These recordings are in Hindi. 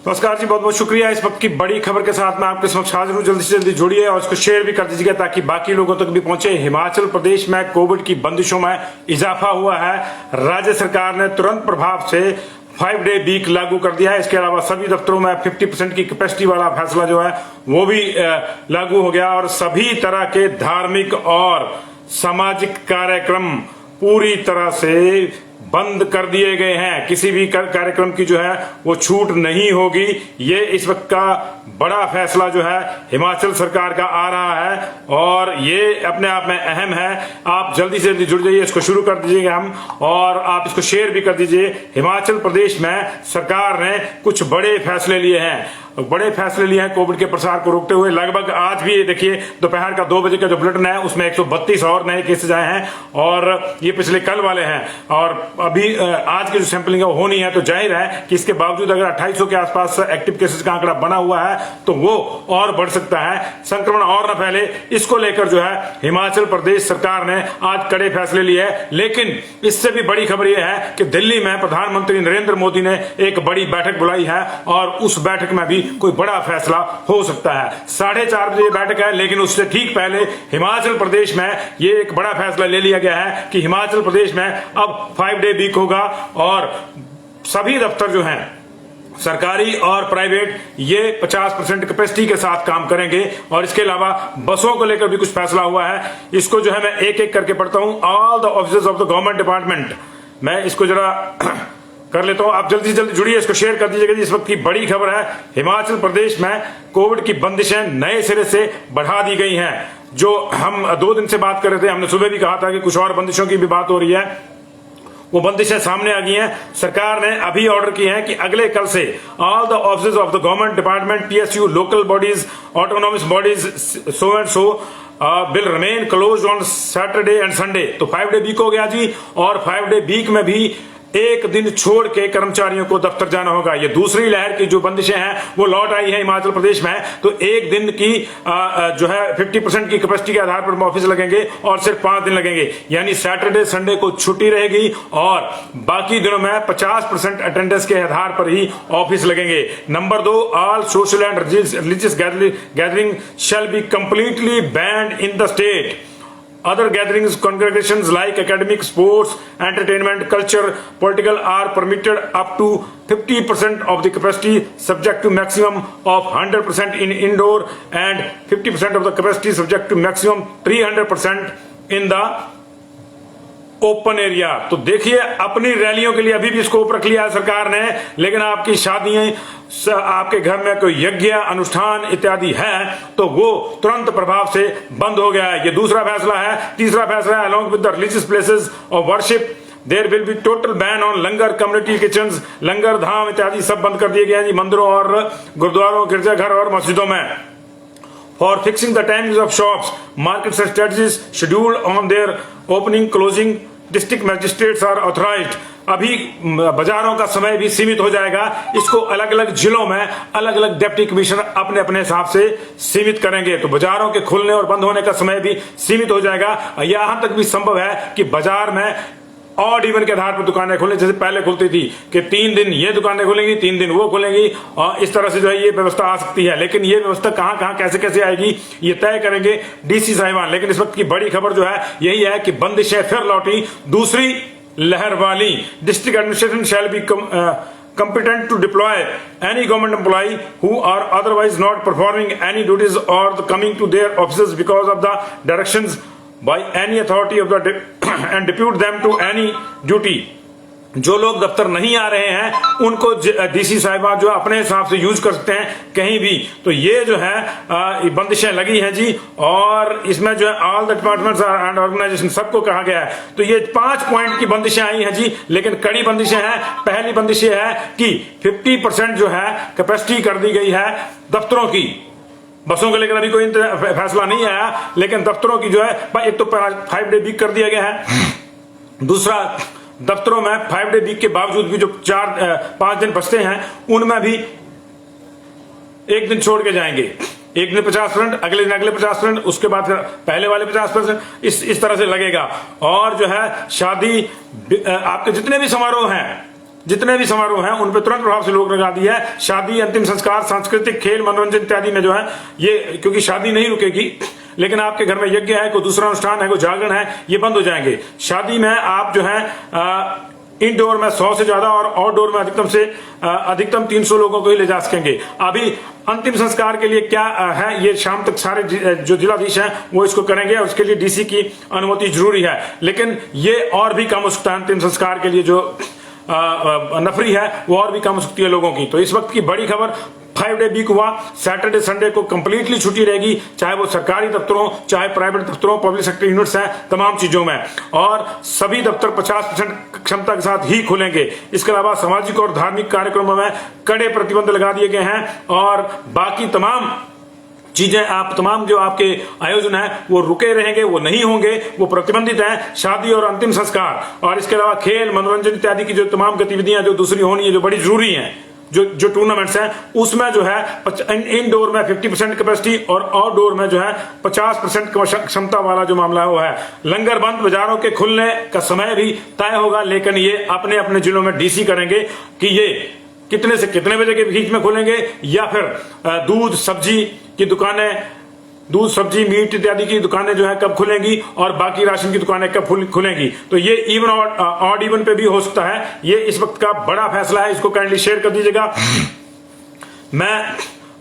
नमस्कार जी, बहुत बहुत शुक्रिया। इस वक्त की बड़ी खबर के साथ मैं आपके समक्ष हाजिर हूं। जल्दी से जल्दी जुड़िए और इसको शेयर भी कर दीजिएगा ताकि बाकी लोगों तक भी पहुंचे। हिमाचल प्रदेश में कोविड की बंदिशों में इजाफा हुआ है। राज्य सरकार ने तुरंत प्रभाव से 5 डे वीक लागू कर दिया है। इसके अलावा सभी दफ्तरों में 50% की कैपेसिटी वाला फैसला जो है वो भी लागू हो गया और सभी तरह के धार्मिक और सामाजिक कार्यक्रम पूरी तरह से बंद कर दिए गए हैं। किसी भी कार्यक्रम की जो है वो छूट नहीं होगी। ये इस वक्त का बड़ा फैसला जो है हिमाचल सरकार का आ रहा है और ये अपने आप में अहम है। आप जल्दी से जल्दी जुड़ जाइए, इसको शुरू कर दीजिएगा हम, और आप इसको शेयर भी कर दीजिए। हिमाचल प्रदेश में सरकार ने कुछ बड़े फैसले लिए हैं कोविड के प्रसार को रोकते हुए। लगभग आज भी देखिए दोपहर का 2 बजे का जो बुलेटिन है उसमें 132 और नए केसेस आए हैं और ये पिछले कल वाले हैं। और अभी आज की जो सैंपलिंग है वो होनी है, तो जाहिर है कि इसके बावजूद अगर 2800 के आसपास एक्टिव केसेस का आंकड़ा बना हुआ है तो वो और बढ़ सकता है, संक्रमण और न फैले। इसको लेकर जो है हिमाचल प्रदेश सरकार ने आज कड़े फैसले लिए हैं। लेकिन इससे भी बड़ी खबर यह है कि दिल्ली में प्रधानमंत्री नरेंद्र मोदी ने एक बड़ी बैठक बुलाई है और उस बैठक में भी कोई बड़ा फैसला हो सकता है। 4:30 बजे बैठक है, लेकिन उससे ठीक पहले हिमाचल प्रदेश में ये एक बड़ा फैसला ले लिया गया है कि हिमाचल प्रदेश में अब 5 डे वीक होगा और सभी दफ्तर जो हैं सरकारी और प्राइवेट ये 50% कैपेसिटी के साथ काम करेंगे। और इसके अलावा बसों को लेकर भी कुछ फैसला हुआ है। इसको जो है मैं एक एक करके पढ़ता हूं। All the officers of the government department, मैं इसको जरा कर लेता हूं। आप जल्दी से जल्दी जुड़िए, इसको शेयर कर दीजिएगा। इस वक्त की बड़ी खबर है, हिमाचल प्रदेश में कोविड की बंदिशें नए सिरे से बढ़ा दी गई हैं। जो हम 2 दिन से बात कर रहे थे, हमने सुबह भी कहा था कि कुछ और बंदिशों की भी बात हो रही है, वो बंदिशें सामने आ गई हैं। सरकार ने अभी ऑर्डर किए हैं कि अगले कल से all the officers of the government department, PSU, local bodies, autonomous bodies, so and so will remain closed on Saturday and Sunday. तो 5 डे वीक हो गया जी, और 5 डे वीक में भी एक दिन छोड़ के कर्मचारियों को दफ्तर जाना होगा। ये दूसरी लहर की जो बंदिशें हैं वो लौट आई है हिमाचल प्रदेश में। तो एक दिन की जो है 50% की कैपेसिटी के आधार पर ऑफिस लगेंगे और सिर्फ 5 दिन लगेंगे, यानी सैटरडे संडे को छुट्टी रहेगी और बाकी दिनों में 50% अटेंडेंस के आधार पर ही ऑफिस लगेंगे। Number 2, all social and religious gathering shall be completely band in the state. Other gatherings, congregations like academic, sports, entertainment, culture, political are permitted up to 50% of the capacity, subject to maximum of 100% in indoor and 50% of the capacity subject to maximum 300% in the open area. तो देखिए अपनी रैलियों के लिए अभी भी स्कोप रख लिया है सरकार ने, लेकिन आपकी शादियां, आपके घर में कोई यज्ञ अनुष्ठान इत्यादि है तो वो तुरंत प्रभाव से बंद हो गया है। ये दूसरा फैसला है। तीसरा फैसला है, along with the religious places of worship there will be total ban on langar, community kitchens, langar धाम इत्यादि सब बंद कर दिए गए हैं जी मंदिरों और गुरुद्वारों, गिरजाघर और मस्जिदों में। For fixing the times of shops, markets and strategies scheduled on their opening, closing, district magistrates are authorised. अभी बाजारों का समय भी सीमित हो जाएगा। इसको अलग अलग जिलों में अलग अलग डिप्टी कमिश्नर अपने अपने हिसाब से सीमित करेंगे। तो बाजारों के खुलने और बंद होने का समय भी सीमित हो जाएगा। यहां तक भी संभव है कि बाजार में ऑड इवन के आधार पर दुकानें खोलें, जैसे पहले खुलती थी कि 3 दिन ये दुकानें खुलेंगी, 3 दिन वो खुलेंगी, और इस तरह से जो है ये व्यवस्था आ सकती है। लेकिन ये व्यवस्था कहां कहां कैसे कैसे आएगी ये तय करेंगे डीसी साहिबान। लेकिन इस वक्त की बड़ी खबर जो है यही है कि बंदिशें फिर लौटी, दूसरी लहर वाली। District administration shall be competent to deploy any government employee who are otherwise not performing any duties or coming to their offices because of the directions by any authority of the and depute them to any duty. जो लोग दफ्तर नहीं आ रहे हैं उनको डीसी साहिबा जो अपने हिसाब से यूज कर सकते हैं कहीं भी। तो ये जो है बंदिशें लगी हैं जी, और इसमें जो है all the departments and organisation सबको कहा गया है। तो ये 5 पॉइंट की बंदिशें आई हैं जी, लेकिन कड़ी बंदिशें हैं। पहली बंदिश ये है कि 50% जो है कैपेसिटी कर दी गई है दफ्तरों की। बसों को लेकर अभी कोई फैसला नहीं आया, लेकिन दफ्तरों की जो है एक तो 5 डे वीक कर दिया गया है। दूसरा, दफ्तरों में 5 डे वीक के बावजूद भी जो 4-5 दिन बचते हैं उनमें भी एक दिन छोड़ के जाएंगे। एक दिन 50%, अगले दिन अगले 50%, उसके बाद फिर पहले वाले 50%, इस तरह से लगेगा। और जो है शादी, आपके जितने भी समारोह हैं जितने भी समारोह हैं उन पर तुरंत प्रभाव से रोक लगा दी है। शादी, अंतिम संस्कार, सांस्कृतिक, खेल, मनोरंजन इत्यादि में जो है ये, क्योंकि शादी नहीं रुकेगी, लेकिन आपके घर में यज्ञ है, कोई दूसरा अनुष्ठान है, कोई जागरण है, ये बंद हो जाएंगे। शादी में आप जो है इंडोर में 100 से ज्यादा और आउटडोर में अधिकतम 300 लोगों को ही ले जा सकेंगे। अभी अंतिम संस्कार के लिए क्या है, ये शाम तक सारे जो जिलाधीश हैं वो इसको करेंगे और उसके लिए डीसी की अनुमति जरूरी है। लेकिन ये और भी कम हो सकता है, अंतिम संस्कार के लिए जो नफरी है वो और भी कम हो सकती है लोगों की। तो इस वक्त की बड़ी खबर, 5 डे वीक हुआ, सैटरडे संडे को कंप्लीटली छुट्टी रहेगी, चाहे वो सरकारी दफ्तरों, चाहे प्राइवेट दफ्तरों, पब्लिक सेक्टर यूनिट्स हैं, तमाम चीजों में। और सभी दफ्तर 50% क्षमता के साथ ही खुलेंगे। इसके अलावा सामाजिक और धार्मिक कार्यक्रमों में कड़े प्रतिबंध लगा दिए गए हैं और बाकी तमाम चीजें, आप तमाम जो आपके आयोजन है वो रुके रहेंगे, वो नहीं होंगे, वो प्रतिबंधित हैं। शादी और अंतिम संस्कार और इसके अलावा खेल, मनोरंजन इत्यादि की जो तमाम गतिविधियां जो दूसरी होनी है, जो बड़ी जरूरी हैं, जो टूर्नामेंट्स हैं, उसमें जो है इनडोर में 50% कैपेसिटी और आउटडोर में जो है 50% क्षमता वाला जो मामला है वो है। लंगर बंद, बाजारों के खुलने का समय भी तय होगा, लेकिन ये अपने अपने जिलों में डीसी करेंगे कि ये कितने से कितने बजे के बीच में खुलेंगे, या फिर दूध सब्जी की दुकानें, दूध सब्जी मीट इत्यादि की दुकानें जो है कब खुलेंगी और बाकी राशन की दुकानें कब खुलेंगी। तो ये इवन और ऑड इवन पे भी हो सकता है। ये इस वक्त का बड़ा फैसला है, इसको काइंडली शेयर कर दीजिएगा। मैं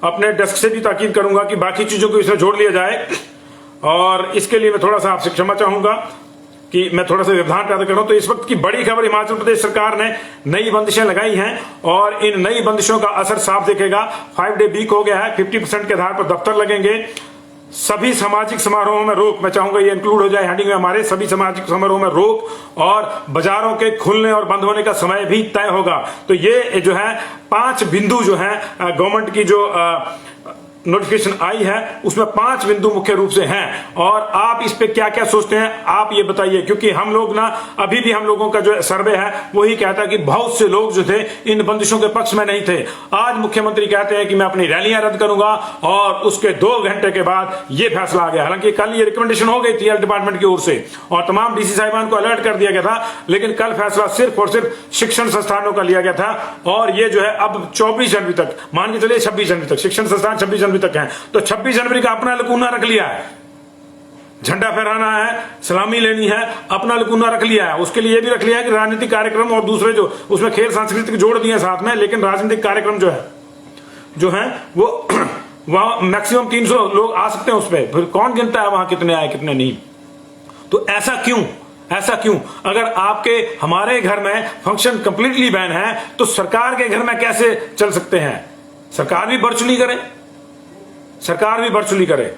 अपने डेस्क से भी ताकीद करूंगा कि बाकी चीजों को इसमें जोड़ लिया जाए और इसके लिए मैं थोड़ा सा आपसे क्षमा चाहूंगा कि मैं थोड़ा सा व्यवधान पैदा कर रहा हूं। तो इस वक्त की बड़ी खबर, हिमाचल प्रदेश सरकार ने नई बंदिशें लगाई हैं और इन नई बंदिशों का असर साफ दिखेगा। 5 डे वीक हो गया है, 50% के आधार पर दफ्तर लगेंगे, सभी सामाजिक समारोहों में रोक, मैं चाहूंगा ये इंक्लूड हो जाए हेडिंग में, हमारे सभी सामाजिक समारोह में रोक और बाजारों के खुलने और बंद होने का समय भी तय होगा। तो ये जो है 5 बिंदु जो है गवर्नमेंट की जो नोटिफिकेशन आई है उसमें 5 बिंदु मुख्य रूप से हैं और आप इस पे क्या क्या सोचते हैं आप ये बताइए, क्योंकि हम लोग ना अभी भी हम लोगों का जो सर्वे है वही कहता है कि बहुत से लोग जो थे इन बंदिशों के पक्ष में नहीं थे। आज मुख्यमंत्री कहते हैं कि मैं अपनी रैलियां रद्द करूंगा और उसके 2 घंटे के बाद ये फैसला आ गया। हालांकि कल ये रिकमेंडेशन हो गई थी हेल्थ डिपार्टमेंट की ओर से और तमाम डीसी साहिबान को अलर्ट कर दिया गया था, लेकिन कल फैसला सिर्फ और सिर्फ शिक्षण संस्थानों का लिया गया था और ये जो है अब 24 जनवरी तक, मान के चलिए 26 जनवरी तक, शिक्षण संस्थान 26 जनवरी तक है, तो 26 जनवरी का अपना लकूना रख लिया है, झंडा फहराना है, सलामी लेनी है, अपना लकूना रख लिया है। उसके लिए भी रख लिया है कि राजनीतिक कार्यक्रम और दूसरे जो उसमें खेल सांस्कृतिक जोड़ दिए साथ में, लेकिन राजनीतिक कार्यक्रम जो है वो वहां मैक्सिमम 300 लोग आ सकते हैं उस पर, फिर कौन गिनता है वहां कितने आए कितने नहीं। तो ऐसा क्यों? अगर आपके हमारे घर में फंक्शन कंप्लीटली बैन है तो सरकार के घर में कैसे चल सकते हैं? सरकार भी बर्चुली करे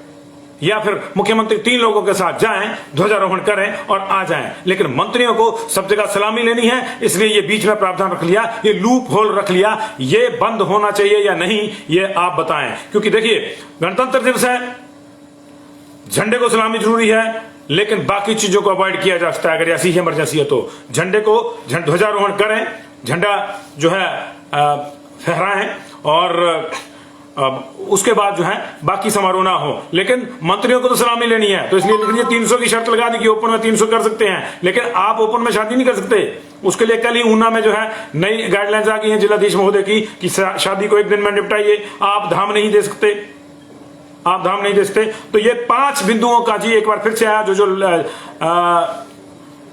या फिर मुख्यमंत्री 3 लोगों के साथ जाएं, ध्वजारोहण करें और आ जाएं, लेकिन मंत्रियों को सब जगह सलामी लेनी है, इसलिए ये बीच में प्रावधान रख लिया, ये लूप होल रख लिया। ये बंद होना चाहिए या नहीं, ये आप बताएं। क्योंकि देखिए गणतंत्र दिवस है, झंडे को सलामी जरूरी है, लेकिन बाकी चीजों को अवॉइड किया जा सकता है अगर ऐसी इमरजेंसी है तो। झंडे को ध्वजारोहण करें, झंडा जो है फहराएं और उसके बाद जो है बाकी समारोह ना हो, लेकिन मंत्रियों को तो सलामी लेनी है, तो इसलिए लिख 300 की शर्त लगा दी कि ओपन में 300 कर सकते हैं, लेकिन आप ओपन में शादी नहीं कर सकते। उसके लिए कल ही ऊना में जो है नई गाइडलाइंस आ गई हैं जिलाधीश महोदय की कि शादी को 1 दिन में निपटाइए, आप धाम नहीं दे सकते। तो ये 5 बिंदुओं का जी एक बार फिर से आया, जो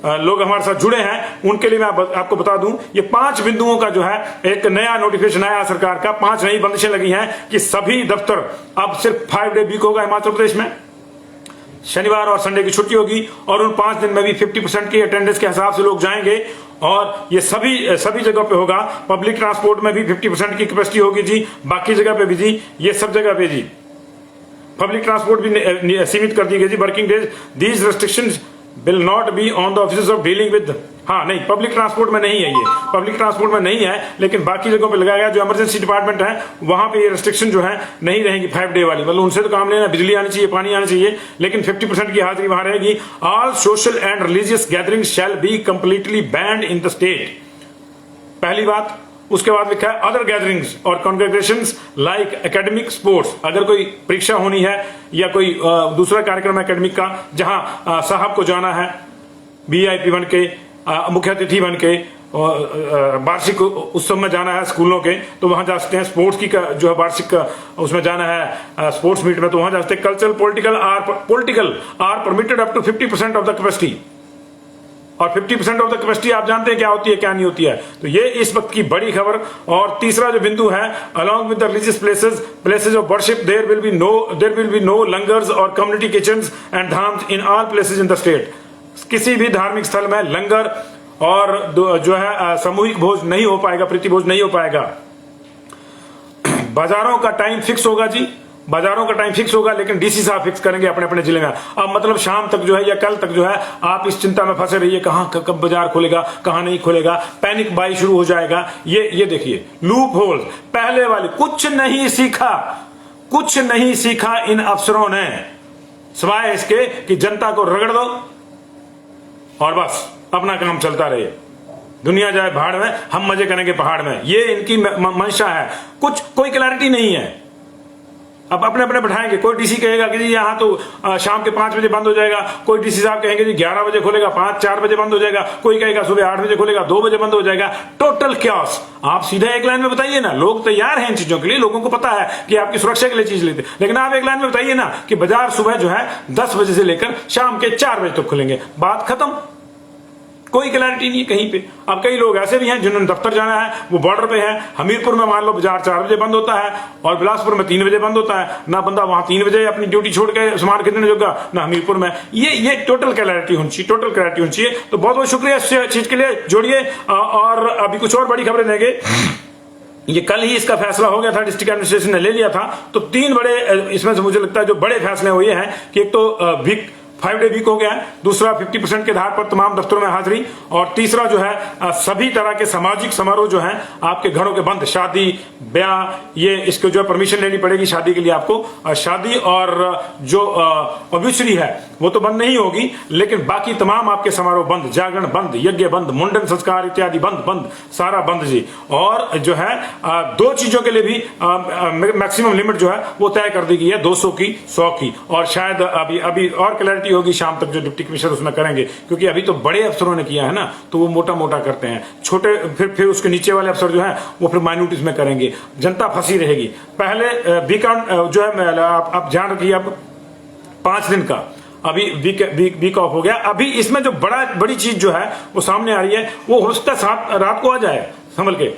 लोग हमारे साथ जुड़े हैं उनके लिए मैं आपको बता दूं, ये 5 बिंदुओं का जो है एक नया नोटिफिकेशन आया सरकार का, 5 नई बंदिशें लगी हैं कि सभी दफ्तर अब सिर्फ 5 डे वीक होगा हिमाचल प्रदेश में, शनिवार और संडे की छुट्टी होगी और उन 5 दिन में भी 50% की अटेंडेंस के हिसाब से लोग जाएंगे और ये सभी जगह पे होगा। पब्लिक ट्रांसपोर्ट में भी 50% की कैपेसिटी होगी जी, बाकी जगह पे भी जी, ये सब जगह पे जी पब्लिक ट्रांसपोर्ट भी सीमित कर दी गई जी। Working days, these restrictions will not be on the office of dealing with, हाँ नहीं, पब्लिक ट्रांसपोर्ट में नहीं है, ये पब्लिक ट्रांसपोर्ट में नहीं है, लेकिन बाकी जगहों पे लगाया गया। जो इमरजेंसी डिपार्टमेंट है वहां पे ये रेस्ट्रिक्शन जो है नहीं रहेगी 5 डे वाली, मतलब उनसे तो काम लेना, बिजली आनी चाहिए, पानी आना चाहिए, लेकिन 50% की हाजिरी वहां रहेगी। All social and religious gathering shall be completely band in the state, पहली बात। उसके बाद लिखा है अदर गैदरिंग्स और कॉन्ग्रेगेशंस लाइक एकेडमिक स्पोर्ट्स, अगर कोई परीक्षा होनी है या कोई दूसरा कार्यक्रम एकेडमिक का जहां साहब को जाना है वीआईपी बन के, मुख्य अतिथि बन के, वार्षिक उत्सव में जाना है स्कूलों के तो वहां जा सकते हैं। स्पोर्ट्स की जो है वार्षिक उसमें जाना है स्पोर्ट्स मीट में तो वहां जा सकते हैं। Cultural political are permitted up to 50% of the capacity, और 50% ऑफ द कैपेसिटी आप जानते हैं क्या होती है क्या नहीं होती है। तो ये इस वक्त की बड़ी खबर। और तीसरा जो बिंदु है, along with the religious places of worship there will be no langars और community kitchens and dhams in all places in the state. किसी भी धार्मिक स्थल में लंगर और जो है सामूहिक भोज नहीं हो पाएगा, प्रीति भोज नहीं हो पाएगा। बाजारों का टाइम फिक्स होगा जी, बाजारों का टाइम फिक्स होगा, लेकिन डीसी साहब फिक्स करेंगे अपने अपने जिले में। अब मतलब शाम तक जो है या कल तक जो है आप इस चिंता में फंसे रहिए, कहां कब बाजार खुलेगा कहां नहीं खुलेगा, पैनिक बाई शुरू हो जाएगा। ये देखिए लूप होल्स, पहले वाले कुछ नहीं सीखा इन अफसरों ने, सिवाय इसके कि जनता को रगड़ दो और बस अपना काम चलता रहे, दुनिया जाए भाड़ में, हम मजे करेंगे पहाड़ में। ये इनकी मंशा है, कोई क्लैरिटी नहीं है। अब अपने अपने बैठाएंगे, कोई डीसी कहेगा कि जी यहाँ तो शाम के 5 बजे बंद हो जाएगा, कोई डीसी साहब कहेंगे जी 11 बजे खुलेगा, 4 बजे बंद हो जाएगा, कोई कहेगा सुबह 8 बजे खुलेगा, 2 बजे बंद हो जाएगा। Total chaos. आप सीधे एक लाइन में बताइए ना, लोग तैयार हैं इन चीजों के लिए, लोगों को पता है कि आपकी सुरक्षा के लिए चीज लेते, लेकिन आप एक लाइन में बताइए ना कि बाजार सुबह जो है 10 बजे से लेकर शाम के 4 बजे तक खुलेंगे, बात खत्म। कोई क्लैरिटी नहीं कहीं पे। अब कई लोग ऐसे भी हैं जिन्होंने दफ्तर जाना है, वो बॉर्डर पे है, हमीरपुर में मान लो बाजार 4 बजे बंद होता है और बिलासपुर में 3 बजे बंद होता है, ना बंदा वहां 3 बजे अपनी ड्यूटी छोड़ के सामान खरीदने जोगा, ना हमीरपुर में। ये टोटल क्लैरिटी होनी चाहिए, टोटल क्लैरिटी होनी चाहिए। तो बहुत बहुत शुक्रिया इस चीज के लिए, जोड़िए। और अभी कुछ और बड़ी खबरें देंगे। ये कल ही इसका फैसला हो गया था, डिस्ट्रिक्ट एडमिनिस्ट्रेशन ने ले लिया था। तो 3 बड़े इसमें से मुझे लगता है जो बड़े फैसले हुए हैं कि एक तो 5 डे वीक हो गया है, दूसरा 50% के आधार पर तमाम दफ्तरों में हाजिरी, और तीसरा जो है सभी तरह के सामाजिक समारोह जो हैं आपके घरों के बंद, शादी ब्याह, ये इसको जो है परमिशन लेनी पड़ेगी शादी के लिए आपको। शादी और जो ऑब्वियसली है वो तो बंद नहीं होगी, लेकिन बाकी तमाम आपके समारोह बंद, जागरण बंद, यज्ञ बंद, मुंडन संस्कार इत्यादि बंद, सारा बंद जी। और जो है 2 चीजों के लिए भी मैक्सिमम लिमिट जो है वो तय कर दी गई है, 200 की, 100 की। और शायद अभी और क्लैरिटी होगी शाम तक जो डिप्टी कमिश्नर उसमें करेंगे, क्योंकि अभी तो बड़े अफसरों ने किया है ना, तो वो मोटा मोटा करते हैं, छोटे फिर उसके नीचे वाले अफसर जो हैं वो फिर माइन्यूट इसमें करेंगे, जनता फंसी रहेगी। पहले वीकेंड जो है आप ध्यान रखिए, अब 5 दिन का अभी वीक ऑफ हो गया। अभी इसमें जो बड़ी चीज जो है वो सामने आ रही है, वो हो सकता है रात को आ जाए संभल के।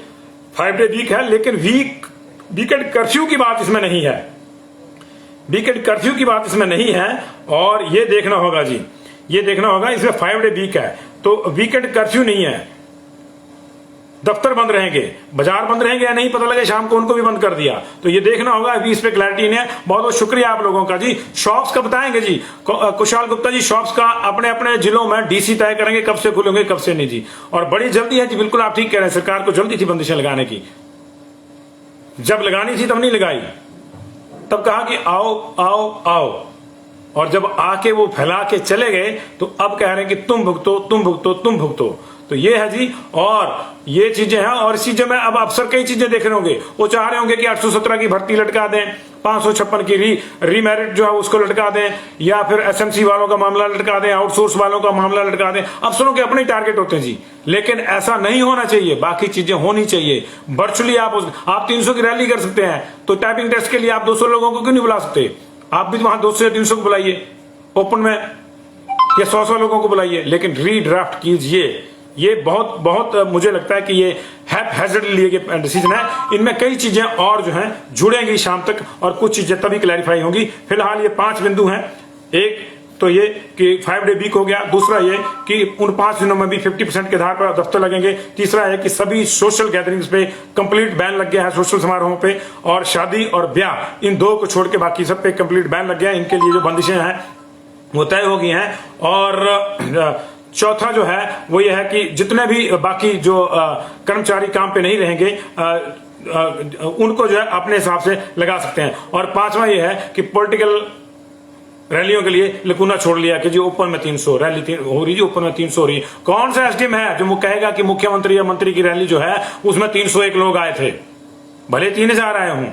5 डे वीक है, लेकिन वीकेंड कर्फ्यू की बात इसमें नहीं है, वीकेंड कर्फ्यू की बात इसमें नहीं है। और ये देखना होगा जी, ये देखना होगा, इसमें 5 डे वीक है तो वीकेंड कर्फ्यू नहीं है। दफ्तर बंद रहेंगे, बाजार बंद रहेंगे या नहीं पता लगे, शाम को उनको भी बंद कर दिया, तो ये देखना होगा। अभी इस पे क्लैरिटी नहीं है। बहुत बहुत शुक्रिया आप लोगों का जी। शॉप्स का बताएंगे जी, कुशाल गुप्ता जी, शॉप्स का अपने अपने जिलों में डीसी तय करेंगे कब से खुलेंगे कब से नहीं जी। और बड़ी जल्दी है जी, बिल्कुल आप ठीक कह रहे हैं, सरकार को जल्दी थी बंदिशें लगाने की, जब लगानी थी तब नहीं लगाई, तब कहा कि आओ आओ आओ, और जब आके वो फैला के चले गए तो अब कह रहे हैं कि तुम भुगतो तुम भुगतो तुम भुगतो। तो ये है जी, और ये चीजें हैं। और इस चीजों में अब अफसर कई चीजें देख रहे होंगे, वो चाह रहे होंगे कि 817 की भर्ती लटका दें, 556 की रीमेरिट जो है उसको लटका दें, या फिर एसएमसी वालों का मामला लटका दें, आउटसोर्स वालों का मामला लटका दें। अफसरों के अपने टारगेट होते हैं जी, लेकिन ऐसा नहीं होना चाहिए, बाकी चीजें होनी चाहिए। वर्चुअली आप 300 की रैली कर सकते हैं, तो टाइपिंग टेस्ट के लिए आप 200 लोगों को क्यों नहीं बुला सकते? आप भी वहां 200 या 300 को बुलाइए ओपन में, या 100 लोगों को बुलाइए, लेकिन रीड्राफ्ट कीजिए। ये बहुत मुझे लगता है कि ये हैजर्डली लिए गए डिसीजन है। इनमें कई चीजें और जो हैं जुड़ेंगी शाम तक, और कुछ चीजें तभी क्लैरिफाई होंगी। फिलहाल ये 5 बिंदु हैं। एक तो ये कि 5 डे वीक हो गया, दूसरा ये कि उन 5 दिनों में भी 50% के आधार पर दफ्तर लगेंगे, तीसरा है कि सभी सोशल गैदरिंग्स पे कंप्लीट बैन लग गया है, सोशल समारोहों पे, और शादी और ब्याह, इन 2 को छोड़ के बाकी सब पे कंप्लीट बैन लग गया है। इनके लिए जो बंदिशें हैं वो तय हो गई हैं। और चौथा जो है वो ये है कि जितने भी बाकी जो कर्मचारी काम पे नहीं रहेंगे उनको जो है अपने हिसाब से लगा सकते हैं। और 5वां ये है कि पॉलिटिकल रैलियों के लिए लकुना छोड़ लिया कि जी ओपन में 300 रैली हो रही, जी ओपन में 300 हो रही। कौन सा एसडीएम है जो वो कहेगा कि मुख्यमंत्री या मंत्री की रैली जो है उसमें 301 लोग आए थे, भले 3000 आए हों,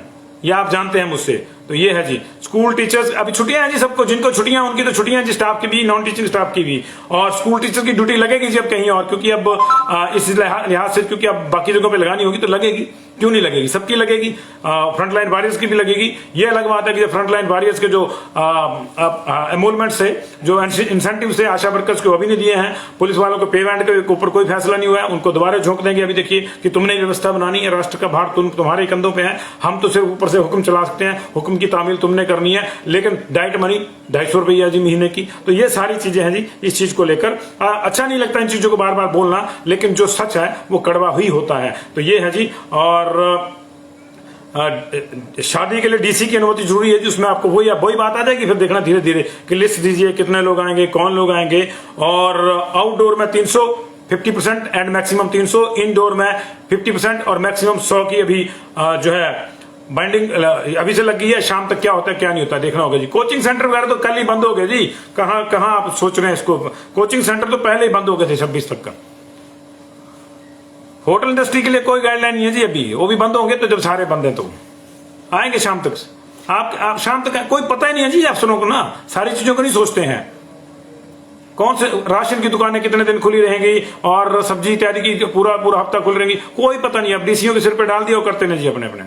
ये आप जानते हैं मुझसे। तो ये है जी। स्कूल टीचर्स अभी छुट्टियां हैं जी सबको, जिनको छुट्टियां उनकी तो छुट्टियां जी, स्टाफ की भी, नॉन टीचिंग स्टाफ की भी। और स्कूल टीचर्स की ड्यूटी लगेगी जी अब कहीं और, क्योंकि अब इस लिहाज से, क्योंकि अब बाकी जगहों पे लगानी होगी तो लगेगी, क्यों नहीं लगेगी, सबकी लगेगी। फ्रंट लाइन वॉरियर्स की भी लगेगी। ये अलग बात है कि फ्रंट लाइन वॉरियर्स के जो एमोलमेंट से, जो इंसेंटिव से आशा वर्कर्स को अभी नहीं दिए हैं, पुलिस वालों को पे बैंड के ऊपर कोई फैसला नहीं हुआ है, उनको दोबारा झोंक देंगे। अभी देखिए कि तुमने व्यवस्था बनानी है, राष्ट्र का भार तुम्हारे कंधों पे है, हम तो सिर्फ ऊपर से हुक्म चला सकते हैं, हुक्म की तामील तुमने करनी है, लेकिन डाइट मनी 250 रुपया जी महीने की। तो ये सारी चीजें हैं जी इस चीज को लेकर। अच्छा नहीं लगता इन चीजों को बार बार बोलना, लेकिन जो सच है वो कड़वा ही होता है। तो ये है जी। और शादी के लिए डीसी की अनुमति जरूरी है जिसमें आपको वही बात आ जाएगी। फिर देखना धीरे धीरे कि लिस्ट दीजिए कितने लोग आएंगे, कौन लोग आएंगे। और आउटडोर में 300 50% एंड मैक्सिमम 300, इनडोर में 50% और मैक्सिमम 100 की अभी जो है बाइंडिंग अभी से लग गई है। शाम तक क्या होता है क्या नहीं होता देखना होगा जी। कोचिंग सेंटर वगैरह तो कल ही बंद हो गए जी। कहां आप सोच रहे हैं इसको, कोचिंग सेंटर तो पहले ही बंद हो गए थे 26 तक का। होटल इंडस्ट्री के लिए कोई गाइडलाइन नहीं है जी अभी, वो भी बंद होंगे तो जब सारे बंद हैं तो आएंगे शाम तक। आप शाम तक कोई पता ही नहीं है जी अफसरों को ना, सारी चीजों को नहीं सोचते हैं। कौन से राशन की दुकानें कितने दिन खुली रहेंगी और सब्जी इत्यादि की पूरा हफ्ता खुली रहेंगी, कोई पता नहीं। अब डीसीओ के सिर पे डाल दिया, वो करते नहीं जी अपने अपने।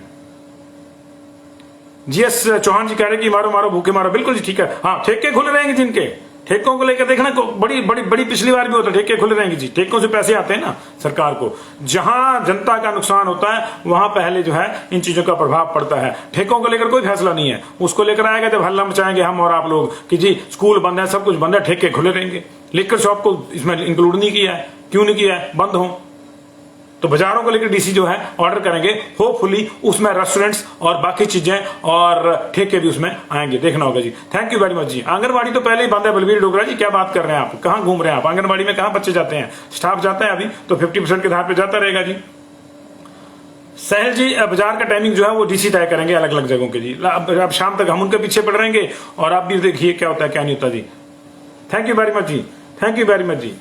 जीएस चौहान जी कह रहे कि मारो मारो भूखे मारो, बिल्कुल जी ठीक है। हाँ, ठेके खुले रहेंगे जिनके, ठेकों को लेकर देखना बड़ी पिछली बार भी होता है, ठेके खुले रहेंगे जी। ठेकों से पैसे आते हैं ना सरकार को, जहां जनता का नुकसान होता है वहां पहले जो है इन चीजों का प्रभाव पड़ता है। ठेकों को लेकर कोई फैसला नहीं है, उसको लेकर आएगा जब हल्ला मचाएंगे हम और आप लोग कि जी स्कूल बंद है, सब कुछ बंद है, ठेके खुले रहेंगे। लिकर शॉप को इसमें इंक्लूड नहीं किया है, क्यों नहीं किया है, बंद हो तो बाजारों को लेकर डीसी जो है ऑर्डर करेंगे। होपफुली उसमें रेस्टोरेंट्स और बाकी चीजें और ठेके भी उसमें आएंगे, देखना होगा जी। थैंक यू वेरी मच जी। आंगनबाड़ी तो पहले ही बंद है। बलबीर डोगरा जी क्या बात कर रहे हैं आप, कहां घूम रहे हैं आप? आंगनबाड़ी में कहां बच्चे जाते हैं? स्टाफ जाता है अभी तो 50% के आधार पर जाता रहेगा जी। सहल जी बाजार का टाइमिंग जो है वो डीसी तय करेंगे अलग अलग जगहों के जी। अब शाम तक हम उनके पीछे पड़ रहेंगे और आप भी देखिए क्या होता है क्या नहीं होता जी। थैंक यू वेरी मच जी, थैंक यू वेरी मच जी।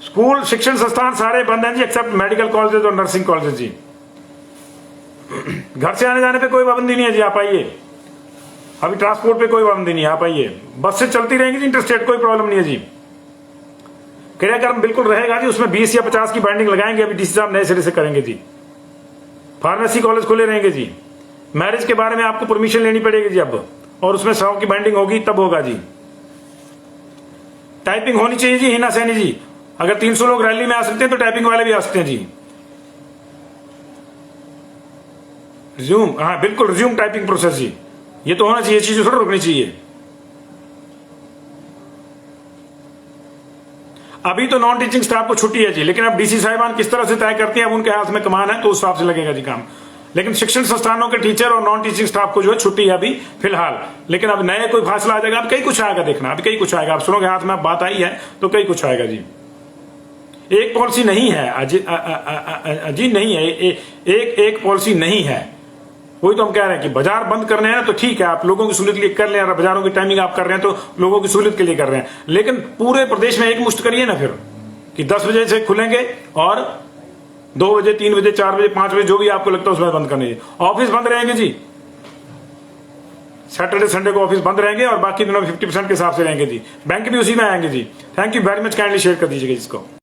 स्कूल शिक्षण संस्थान सारे बंद हैं जी एक्सेप्ट मेडिकल कॉलेजेस और नर्सिंग कॉलेजेस जी। घर से आने जाने पे कोई पाबंदी नहीं है जी, आप आइए। अभी ट्रांसपोर्ट पे कोई पाबंदी नहीं है, आप आइए। बस से चलती रहेंगी जी इंटरस्टेट, कोई प्रॉब्लम नहीं है जी। क्रियाक्रम बिल्कुल रहेगा जी, उसमें 20 या 50 की बाइंडिंग लगाएंगे। अभी डीसी साहब नए सिरे से करेंगे जी। फार्मेसी कॉलेज खुले रहेंगे जी। मैरिज के बारे में आपको परमिशन लेनी पड़ेगी जी अब, और उसमें 100 की बाइंडिंग होगी तब होगा जी। टाइपिंग होनी चाहिए जी हिना सैनी जी। अगर 300 लोग रैली में आ सकते हैं तो टाइपिंग वाले भी आ सकते हैं जी। रिज्यूम, हाँ बिल्कुल रिज्यूम टाइपिंग प्रोसेस जी, ये तो होना चाहिए, चीजें थोड़ा रुकनी चाहिए। अभी तो नॉन टीचिंग स्टाफ को छुट्टी है जी, लेकिन अब डीसी साहिबान किस तरह से तय करते हैं, अब उनके हाथ में कमान है तो उस हिसाब से लगेगा जी काम। लेकिन शिक्षण संस्थानों के टीचर और नॉन टीचिंग स्टाफ को जो है छुट्टी है अभी फिलहाल। लेकिन अब नए कोई फैसला आ जाएगा, अब कई कुछ आएगा, देखना अभी कई कुछ आएगा। आप सुनोगे हाथ में बात आई है तो कई कुछ आएगा जी। एक पॉलिसी नहीं है अजी नहीं है, एक पॉलिसी नहीं है। वही तो हम कह रहे हैं कि बाजार बंद करने हैं तो ठीक है, आप लोगों की सहूलियत के लिए कर लें, और बाजारों की टाइमिंग आप कर रहे हैं तो लोगों की सहूलियत के लिए कर रहे हैं। लेकिन पूरे प्रदेश में एक मुश्त करिए ना फिर, कि 10 बजे से खुलेंगे और 2 बजे 3 बजे 4 बजे 5 बजे जो भी आपको लगता है उसमें बंद करने। ऑफिस बंद रहेंगे जी, सैटरडे संडे को ऑफिस बंद रहेंगे और बाकी दिनों 50% के हिसाब से रहेंगे जी। बैंक भी उसी में आएंगे जी। Thank you very much, kindly share कर दीजिएगा इसको।